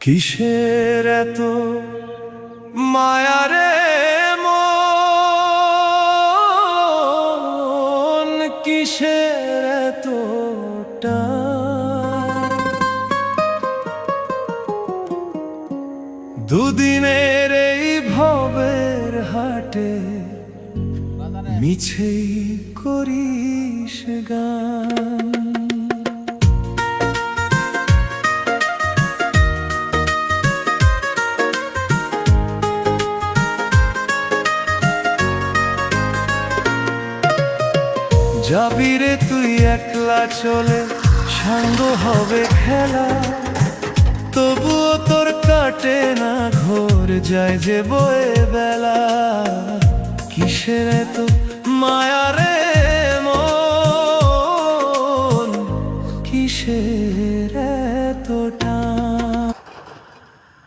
কিসের এত মায়ারে মন, কিসের এত টান? দুদিনের এই ভবের হাটে মিছেই করিস গান। যাবি রে তুই একলা চলে, সাঙ্গ হবে খেলা, তবুও তোর কাটে না ঘোর, যায় যে বয়ে বেলা। কিসের এত মায়া রে